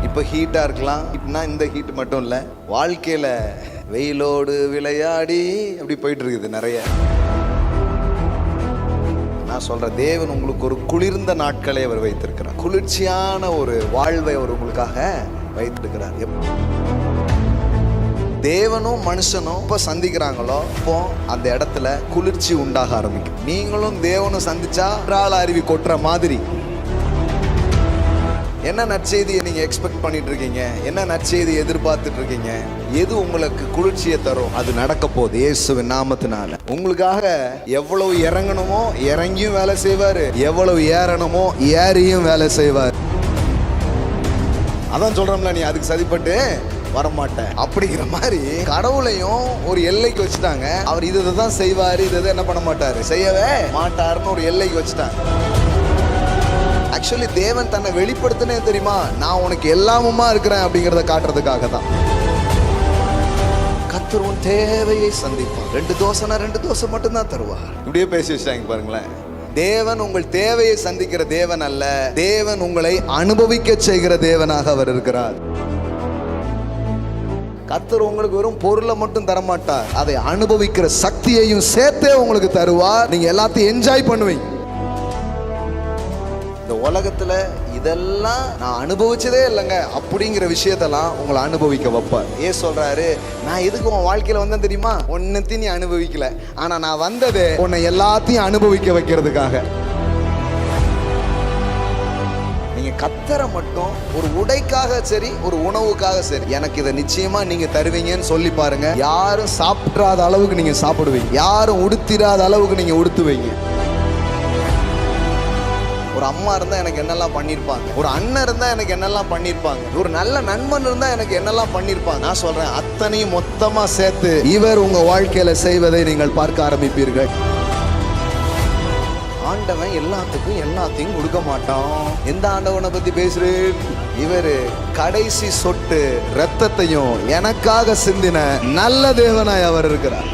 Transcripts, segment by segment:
இப்போ ஹீட்டா இருக்கலாம். ஹீட்னா இந்த ஹீட் மட்டும் இல்லை, வாழ்க்கையில வெயிலோடு விளையாடி அப்படி போயிட்டு இருக்குது நிறைய. நான் சொல்ற தேவன் உங்களுக்கு ஒரு குளிர்ந்த நாட்களை அவர் வைத்திருக்கிறார். குளிர்ச்சியான ஒரு வாழ்வை அவர் உங்களுக்காக வைத்திருக்கிறார். தேவனும் மனுஷனும் இப்ப சந்திக்கிறாங்களோ இப்போ அந்த இடத்துல குளிர்ச்சி உண்டாக ஆரம்பிக்கும். நீங்களும் தேவனும் சந்திச்சா அருவி கொட்டுற மாதிரி. என்ன நற்செய்தியை நீங்க எக்ஸ்பெக்ட் பண்ணிட்டு இருக்கீங்க? என்ன நற்செய்தி எதிர்பார்த்துட்டு இருக்கீங்க? எது உங்களுக்கு குளிர்ச்சியை தரும்? அது நடக்க போகுது இயேசுவின் நாமத்தினால. உங்களுக்காக எவ்வளவு இறங்கணுமோ இறங்கியும் வேலை செய்வாரு, எவ்வளவு ஏறணுமோ ஏறியும் வேலை செய்வார். அதான் சொல்றோம்ல, நீ அதுக்கு சதிப்பட்டு வரமாட்டேன் அப்படிங்கிற மாதிரி கடவுளையும் ஒரு எல்லைக்கு வச்சுட்டாங்க. அவர் இதுதான் செய்வாரு, இதை என்ன பண்ண மாட்டாரு, செய்யவே மாட்டாருன்னு ஒரு எல்லைக்கு வச்சுட்டாங்க. ஆக்சுவலி தேவன் தன்னை வெளிப்படுத்தினே தெரியுமா, நான் உனக்கு எல்லாமுமா இருக்கிறேன் அப்படிங்கிறத காட்டுறதுக்காக தான். கர்த்தர் உன் தேவையை சந்திப்பார். 2 தோசைனா 2 தோசை மட்டும்தான் தருவார். இப்படியே பேசி வச்சாங்க பாருங்களேன். தேவன் உங்கள் தேவையை சந்திக்கிற தேவன் அல்ல, தேவன் உங்களை அனுபவிக்க செய்கிற தேவனாக அவர் இருக்கிறார். கர்த்தர் உங்களுக்கு வெறும் பொருளை மட்டும் தரமாட்டார், அதை அனுபவிக்கிற சக்தியையும் சேர்த்தே உங்களுக்கு தருவார். நீங்க எல்லாத்தையும் என்ஜாய் பண்ணுவீங்க. இந்த உலகத்துல இதெல்லாம் நான் அனுபவிச்சதே இல்லைங்க அப்படிங்கிற விஷயத்தெல்லாம் உங்களை அனுபவிக்க வைப்பார். ஏன் சொல்றாரு, நான் எதுக்கு உன் வாழ்க்கையில வந்தேன் தெரியுமா? ஒன்னத்தையும் நீ அனுபவிக்கல, ஆனா நான் வந்தது உன்னை எல்லாத்தையும் அனுபவிக்க வைக்கிறதுக்காக. நீங்க கர்த்தரை மட்டும் ஒரு உடைக்காக சரி, ஒரு உணவுக்காக சரி, எனக்கு இதை நிச்சயமா நீங்க தருவீங்கன்னு சொல்லி பாருங்க. யாரும் சாப்பிடாத அளவுக்கு நீங்க சாப்பிடுவீங்க, யாரும் உடுத்திராத அளவுக்கு நீங்க உடுத்துவீங்க. ஒரு அம்மா இருந்தா எனக்கு என்னெல்லாம் பண்ணிருப்பாங்க, ஒரு அண்ணன் இருந்தா எனக்கு என்னெல்லாம் பண்ணிருப்பாங்க, ஒரு நல்ல நண்பன் இருந்தா எனக்கு என்னெல்லாம் பண்ணிருப்பாங்க. நான் சொல்றேன், அத்தனையும் மொத்தமா சேர்த்து இவர் உங்க வாழ்க்கையில செய்வதை நீங்கள் பார்க்க ஆரம்பிப்பீர்கள். ஆண்டவன் எல்லாத்துக்கும் எல்லாத்தையும் கொடுக்க மாட்டான். எந்த ஆண்டவனை பத்தி பேசுறேன்? இவரு கடைசி சொட்டு ரத்தத்தையும் எனக்காக சிந்தின நல்ல தேவனாய் அவர் இருக்கிறார்.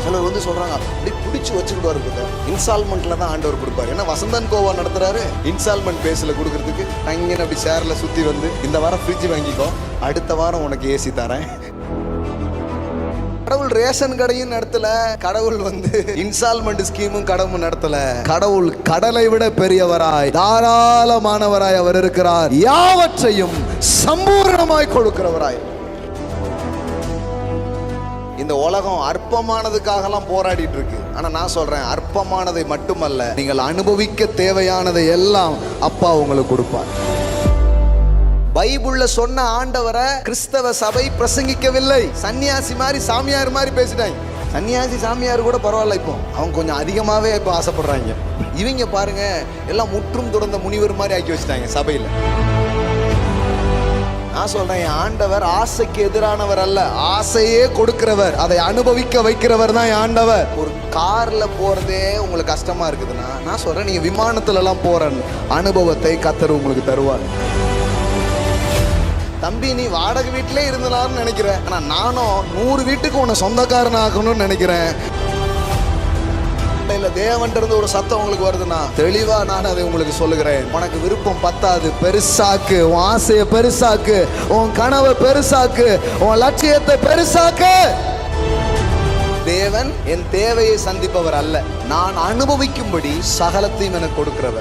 சிலர் வந்து சொல்றாங்க, அப்படி பிடிச்சி வச்சுக்கிட்டு இருக்குது, இன்ஸ்டால்மெண்ட்ல தான் ஆண்டவர் கொடுப்பாரு. ஏன்னா வசந்தன் கோவா நடத்துறாரு, இன்ஸ்டால்மெண்ட் பேஸ்ல கொடுக்கறதுக்கு. அங்கே அப்படி சேர்ல சுத்தி வந்து, இந்த வாரம் ஃப்ரிட்ஜ் வாங்கிக்கோ, அடுத்த வாரம் உனக்கு ஏசி தரேன். கடவுள் ரேஷன் கடையும் நடத்தல, கடவுள் வந்து இன்ஸ்டால்மெண்ட் ஸ்கீமும் கடவுள் நடத்தல. கடவுள் கடலை விட பெரியவராய் தாராளமானவராய் அவர் இருக்கிறார். யாவற்றையும் சம்பூர்ணமாய் கொடுக்கிறவராய். இந்த உலகம் அற்பமானதுக்காகலாம் போராடிட்டு இருக்கு. ஆனா நான் சொல்றேன், அற்பமானதை மட்டுமல்ல, நீங்கள் அனுபவிக்க தேவையானதை எல்லாம் அப்பா உங்களுக்கு கொடுப்பார். பைபிள்ல சொன்ன ஆண்டவரை கிறிஸ்தவ சபை பிரசங்கிக்கவில்லை. சன்னியாசி மாதிரி சாமியார் மாதிரி பேசிட்டாங்க. சன்னியாசி சாமியார் கூட பரவாயில்ல, இப்போ அவங்க கொஞ்சம் அதிகமாவே இப்போ ஆசைப்படுறாங்க. இவங்க பாருங்க, எல்லாம் முற்றும் துறந்த முனிவர் மாதிரி ஆக்கி வச்சுட்டாங்க சபையில. நான் சொல்றேன், ஆண்டவர் ஆசைக்கு எதிரானவர் அல்ல, ஆசையே கொடுக்கிறவர், அதை அனுபவிக்க வைக்கிறவர் தான் ஆண்டவர். ஒரு கார்ல போறதே உங்களுக்கு கஷ்டமா இருக்குதுன்னா, நான் சொல்றேன், நீங்க விமானத்துல எல்லாம் போற அனுபவத்தை கர்த்தர் உங்களுக்கு தருவார். தம்பி, நீ வாடகை வீட்டிலே இருந்தாலும் நினைக்கிறேன், ஆனா நானும் 100 வீட்டுக்கு உன்னை சொந்தக்காரன் ஆகணும்னு நினைக்கிறேன். தேவன் இருந்து ஒரு சத்தம் உங்களுக்கு வருதுன்னா தெளிவா நான் அதை உங்களுக்கு சொல்லுகிறேன். உனக்கு விருப்பம் பத்தாது, பெருசாக்கு, உன் ஆசையை பெருசாக்கு, உன் கனவை பெருசாக்கு, உன் லட்சியத்தை பெருசாக்கு. தேவன் என் தேவையை சந்திப்பவர் அல்ல, நான் அனுபவிக்கும்படி சகலத்தையும் எனக்கு கொடுக்கிறவர்.